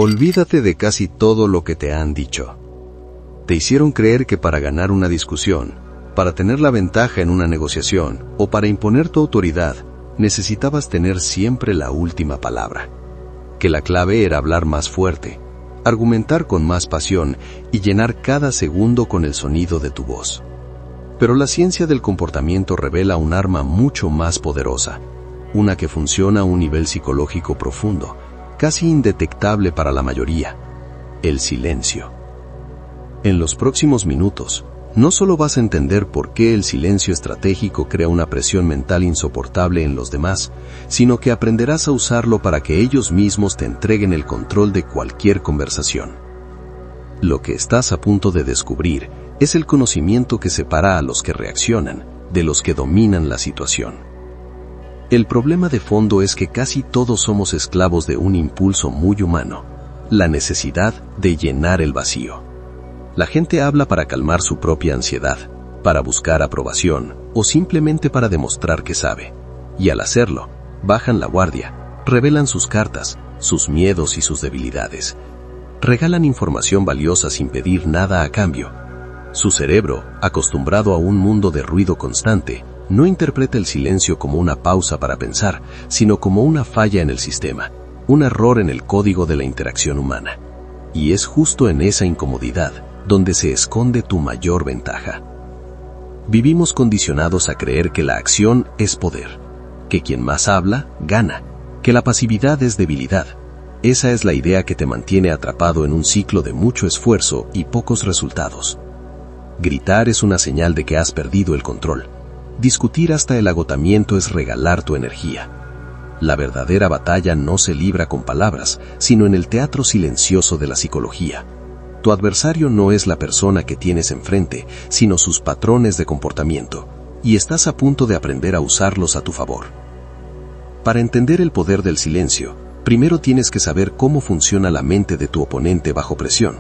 Olvídate de casi todo lo que te han dicho. Te hicieron creer que para ganar una discusión, para tener la ventaja en una negociación o para imponer tu autoridad, necesitabas tener siempre la última palabra. Que la clave era hablar más fuerte, argumentar con más pasión y llenar cada segundo con el sonido de tu voz. Pero la ciencia del comportamiento revela un arma mucho más poderosa, una que funciona a un nivel psicológico profundo, casi indetectable para la mayoría: el silencio. En los próximos minutos, no solo vas a entender por qué el silencio estratégico crea una presión mental insoportable en los demás, sino que aprenderás a usarlo para que ellos mismos te entreguen el control de cualquier conversación. Lo que estás a punto de descubrir es el conocimiento que separa a los que reaccionan de los que dominan la situación. El problema de fondo es que casi todos somos esclavos de un impulso muy humano: la necesidad de llenar el vacío. La gente habla para calmar su propia ansiedad, para buscar aprobación o simplemente para demostrar que sabe. Y al hacerlo, bajan la guardia, revelan sus cartas, sus miedos y sus debilidades. Regalan información valiosa sin pedir nada a cambio. Su cerebro, acostumbrado a un mundo de ruido constante, no interpreta el silencio como una pausa para pensar, sino como una falla en el sistema, un error en el código de la interacción humana. Y es justo en esa incomodidad donde se esconde tu mayor ventaja. Vivimos condicionados a creer que la acción es poder, que quien más habla, gana, que la pasividad es debilidad. Esa es la idea que te mantiene atrapado en un ciclo de mucho esfuerzo y pocos resultados. Gritar es una señal de que has perdido el control. Discutir hasta el agotamiento es regalar tu energía. La verdadera batalla no se libra con palabras, sino en el teatro silencioso de la psicología. Tu adversario no es la persona que tienes enfrente, sino sus patrones de comportamiento, y estás a punto de aprender a usarlos a tu favor. Para entender el poder del silencio, primero tienes que saber cómo funciona la mente de tu oponente bajo presión.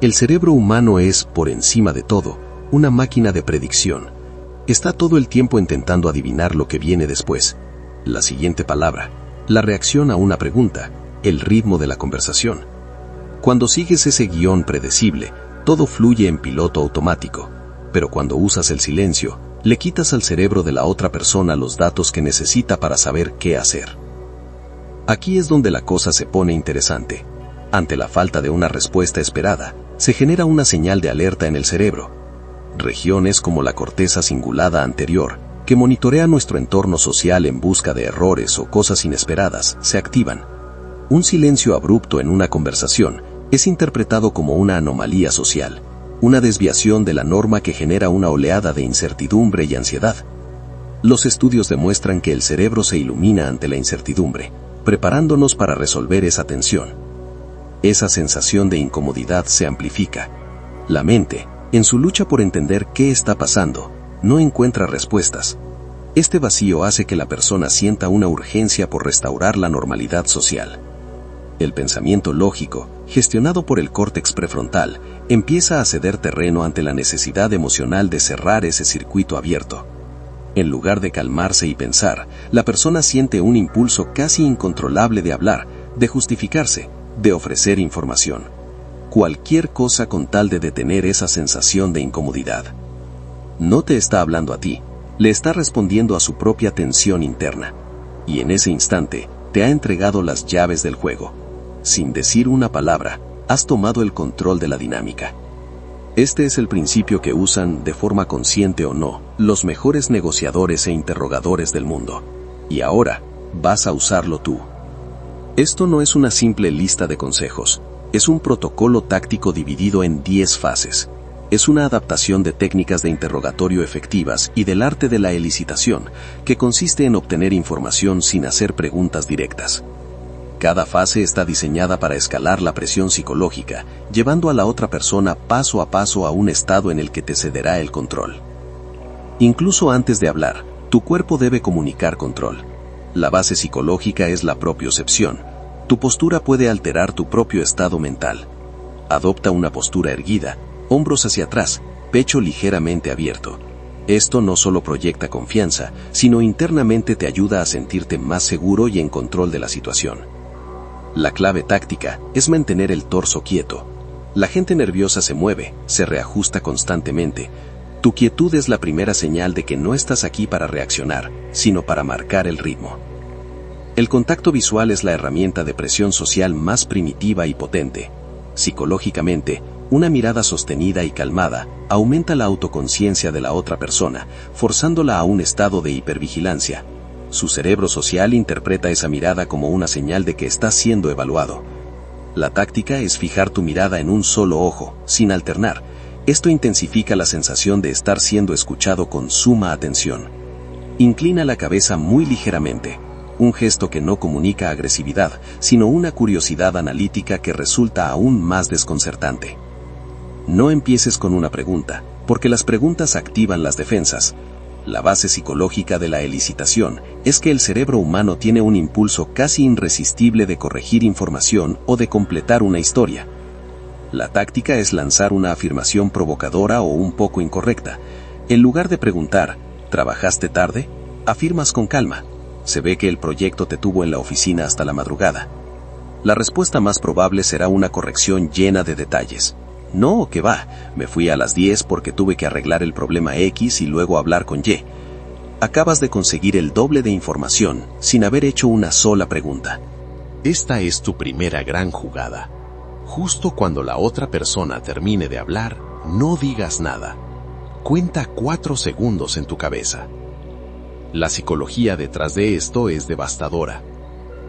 El cerebro humano es, por encima de todo, una máquina de predicción. Está todo el tiempo intentando adivinar lo que viene después: la siguiente palabra, la reacción a una pregunta, el ritmo de la conversación. Cuando sigues ese guión predecible, todo fluye en piloto automático, pero cuando usas el silencio, le quitas al cerebro de la otra persona los datos que necesita para saber qué hacer. Aquí es donde la cosa se pone interesante. Ante la falta de una respuesta esperada, se genera una señal de alerta en el cerebro. Regiones como la corteza cingulada anterior, que monitorea nuestro entorno social en busca de errores o cosas inesperadas, se activan. Un silencio abrupto en una conversación es interpretado como una anomalía social, una desviación de la norma que genera una oleada de incertidumbre y ansiedad. Los estudios demuestran que el cerebro se ilumina ante la incertidumbre, preparándonos para resolver esa tensión. Esa sensación de incomodidad se amplifica. La mente, en su lucha por entender qué está pasando, no encuentra respuestas. Este vacío hace que la persona sienta una urgencia por restaurar la normalidad social. El pensamiento lógico, gestionado por el córtex prefrontal, empieza a ceder terreno ante la necesidad emocional de cerrar ese circuito abierto. En lugar de calmarse y pensar, la persona siente un impulso casi incontrolable de hablar, de justificarse, de ofrecer información. Cualquier cosa con tal de detener esa sensación de incomodidad. No te está hablando a ti, le está respondiendo a su propia tensión interna. Y en ese instante, te ha entregado las llaves del juego. Sin decir una palabra, has tomado el control de la dinámica. Este es el principio que usan, de forma consciente o no, los mejores negociadores e interrogadores del mundo. Y ahora, vas a usarlo tú. Esto no es una simple lista de consejos, es un protocolo táctico dividido en 10 fases. Es una adaptación de técnicas de interrogatorio efectivas y del arte de la elicitación, que consiste en obtener información sin hacer preguntas directas. Cada fase está diseñada para escalar la presión psicológica, llevando a la otra persona paso a paso a un estado en el que te cederá el control. Incluso antes de hablar, tu cuerpo debe comunicar control. La base psicológica es la propiocepción. Tu postura puede alterar tu propio estado mental. Adopta una postura erguida, hombros hacia atrás, pecho ligeramente abierto. Esto no solo proyecta confianza, sino internamente te ayuda a sentirte más seguro y en control de la situación. La clave táctica es mantener el torso quieto. La gente nerviosa se mueve, se reajusta constantemente. Tu quietud es la primera señal de que no estás aquí para reaccionar, sino para marcar el ritmo. El contacto visual es la herramienta de presión social más primitiva y potente. Psicológicamente, una mirada sostenida y calmada aumenta la autoconciencia de la otra persona, forzándola a un estado de hipervigilancia. Su cerebro social interpreta esa mirada como una señal de que está siendo evaluado. La táctica es fijar tu mirada en un solo ojo, sin alternar. Esto intensifica la sensación de estar siendo escuchado con suma atención. Inclina la cabeza muy ligeramente, un gesto que no comunica agresividad, sino una curiosidad analítica que resulta aún más desconcertante. No empieces con una pregunta, porque las preguntas activan las defensas. La base psicológica de la elicitación es que el cerebro humano tiene un impulso casi irresistible de corregir información o de completar una historia. La táctica es lanzar una afirmación provocadora o un poco incorrecta. En lugar de preguntar, ¿trabajaste tarde?, afirmas con calma, se ve que el proyecto te tuvo en la oficina hasta la madrugada. La respuesta más probable será una corrección llena de detalles. No, que va, me fui a las 10 porque tuve que arreglar el problema X y luego hablar con Y. Acabas de conseguir el doble de información sin haber hecho una sola pregunta. Esta es tu primera gran jugada. Justo cuando la otra persona termine de hablar, no digas nada. Cuenta 4 segundos en tu cabeza. La psicología detrás de esto es devastadora.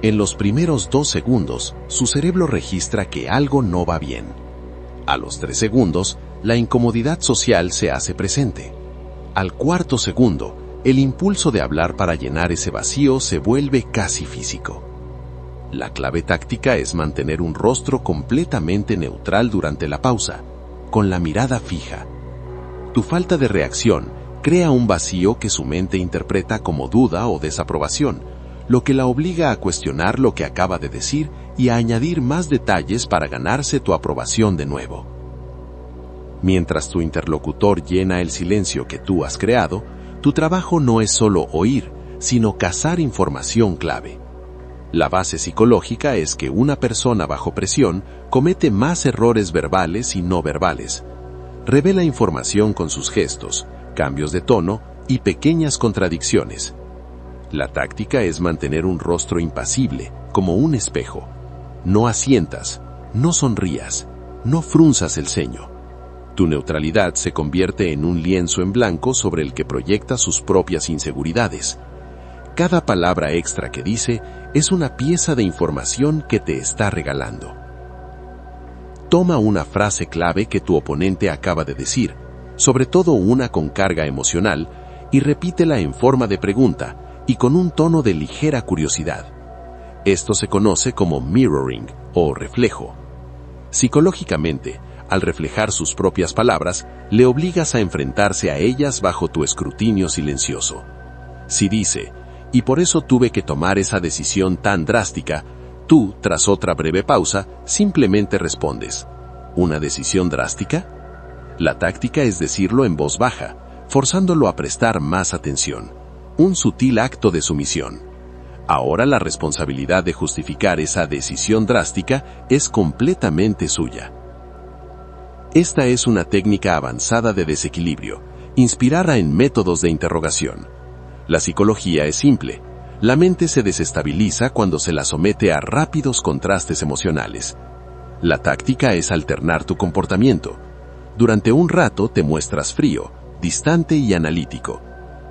En los primeros 2 segundos, su cerebro registra que algo no va bien. A los 3 segundos, la incomodidad social se hace presente. Al 4.º segundo, el impulso de hablar para llenar ese vacío se vuelve casi físico. La clave táctica es mantener un rostro completamente neutral durante la pausa, con la mirada fija. Tu falta de reacción crea un vacío que su mente interpreta como duda o desaprobación, lo que la obliga a cuestionar lo que acaba de decir y a añadir más detalles para ganarse tu aprobación de nuevo. Mientras tu interlocutor llena el silencio que tú has creado, tu trabajo no es solo oír, sino cazar información clave. La base psicológica es que una persona bajo presión comete más errores verbales y no verbales. Revela información con sus gestos, cambios de tono y pequeñas contradicciones. La táctica es mantener un rostro impasible, como un espejo. No asientas, no sonrías, no frunzas el ceño. Tu neutralidad se convierte en un lienzo en blanco sobre el que proyecta sus propias inseguridades. Cada palabra extra que dice es una pieza de información que te está regalando. Toma una frase clave que tu oponente acaba de decir, sobre todo una con carga emocional, y repítela en forma de pregunta y con un tono de ligera curiosidad. Esto se conoce como mirroring o reflejo. Psicológicamente, al reflejar sus propias palabras, le obligas a enfrentarse a ellas bajo tu escrutinio silencioso. Si dice, y por eso tuve que tomar esa decisión tan drástica, tú, tras otra breve pausa, simplemente respondes, ¿una decisión drástica? La táctica es decirlo en voz baja, forzándolo a prestar más atención. Un sutil acto de sumisión. Ahora la responsabilidad de justificar esa decisión drástica es completamente suya. Esta es una técnica avanzada de desequilibrio, inspirada en métodos de interrogación. La psicología es simple. La mente se desestabiliza cuando se la somete a rápidos contrastes emocionales. La táctica es alternar tu comportamiento. Durante un rato te muestras frío, distante y analítico,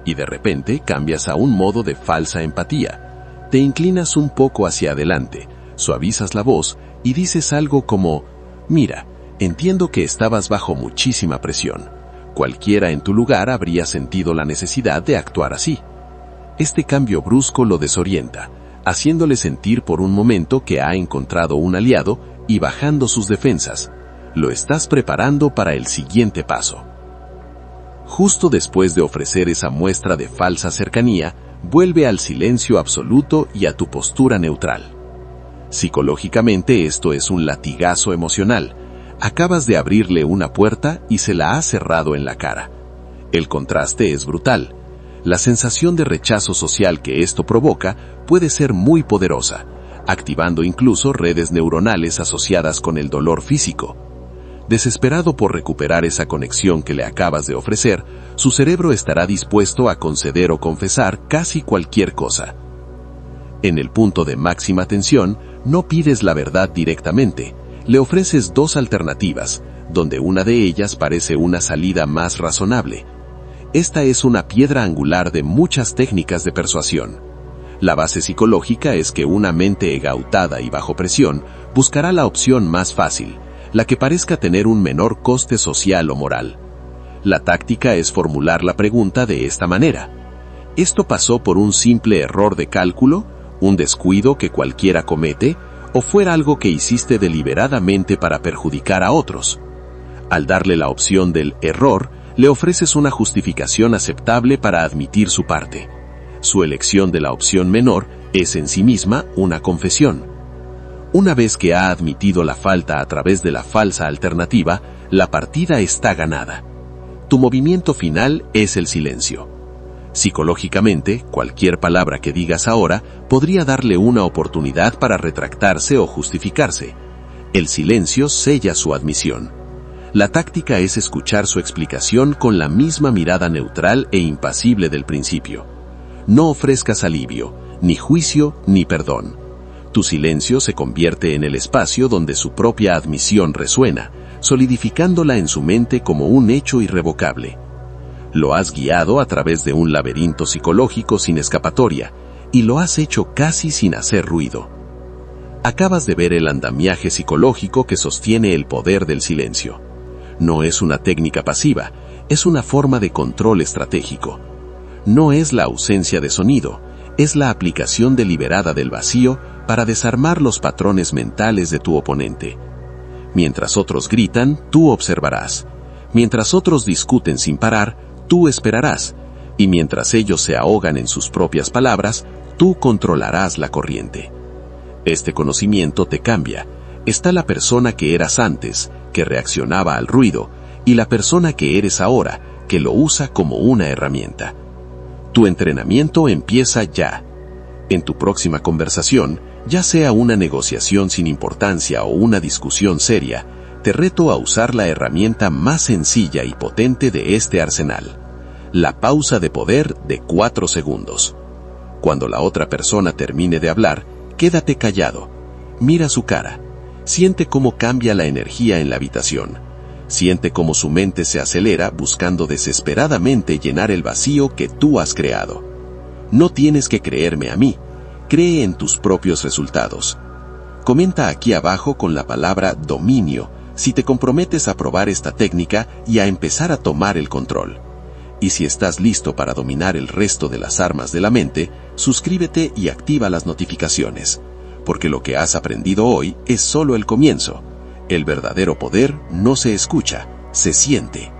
y de repente cambias a un modo de falsa empatía. Te inclinas un poco hacia adelante, suavizas la voz y dices algo como, mira, entiendo que estabas bajo muchísima presión. Cualquiera en tu lugar habría sentido la necesidad de actuar así. Este cambio brusco lo desorienta, haciéndole sentir por un momento que ha encontrado un aliado y bajando sus defensas. Lo estás preparando para el siguiente paso. Justo después de ofrecer esa muestra de falsa cercanía, vuelve al silencio absoluto y a tu postura neutral. Psicológicamente esto es un latigazo emocional. Acabas de abrirle una puerta y se la has cerrado en la cara. El contraste es brutal. La sensación de rechazo social que esto provoca puede ser muy poderosa, activando incluso redes neuronales asociadas con el dolor físico. Desesperado por recuperar esa conexión que le acabas de ofrecer, su cerebro estará dispuesto a conceder o confesar casi cualquier cosa. En el punto de máxima tensión, no pides la verdad directamente, le ofreces dos alternativas, donde una de ellas parece una salida más razonable. Esta es una piedra angular de muchas técnicas de persuasión. La base psicológica es que una mente egautada y bajo presión buscará la opción más fácil, la que parezca tener un menor coste social o moral. La táctica es formular la pregunta de esta manera: ¿esto pasó por un simple error de cálculo, un descuido que cualquiera comete, o fuera algo que hiciste deliberadamente para perjudicar a otros? Al darle la opción del error, le ofreces una justificación aceptable para admitir su parte. Su elección de la opción menor es en sí misma una confesión. Una vez que ha admitido la falta a través de la falsa alternativa, la partida está ganada. Tu movimiento final es el silencio. Psicológicamente, cualquier palabra que digas ahora podría darle una oportunidad para retractarse o justificarse. El silencio sella su admisión. La táctica es escuchar su explicación con la misma mirada neutral e impasible del principio. No ofrezcas alivio, ni juicio, ni perdón. Tu silencio se convierte en el espacio donde su propia admisión resuena, solidificándola en su mente como un hecho irrevocable. Lo has guiado a través de un laberinto psicológico sin escapatoria, y lo has hecho casi sin hacer ruido. Acabas de ver el andamiaje psicológico que sostiene el poder del silencio. No es una técnica pasiva, es una forma de control estratégico. No es la ausencia de sonido, es la aplicación deliberada del vacío para desarmar los patrones mentales de tu oponente. Mientras otros gritan, tú observarás. Mientras otros discuten sin parar, tú esperarás. Y mientras ellos se ahogan en sus propias palabras, tú controlarás la corriente. Este conocimiento te cambia. Está la persona que eras antes, que reaccionaba al ruido, y la persona que eres ahora, que lo usa como una herramienta. Tu entrenamiento empieza ya. En tu próxima conversación, ya sea una negociación sin importancia o una discusión seria, te reto a usar la herramienta más sencilla y potente de este arsenal: la pausa de poder de 4 segundos. Cuando la otra persona termine de hablar, quédate callado. Mira su cara. Siente cómo cambia la energía en la habitación. Siente cómo su mente se acelera buscando desesperadamente llenar el vacío que tú has creado. No tienes que creerme a mí. Cree en tus propios resultados. Comenta aquí abajo con la palabra dominio si te comprometes a probar esta técnica y a empezar a tomar el control. Y si estás listo para dominar el resto de las armas de la mente, suscríbete y activa las notificaciones, porque lo que has aprendido hoy es solo el comienzo. El verdadero poder no se escucha, se siente.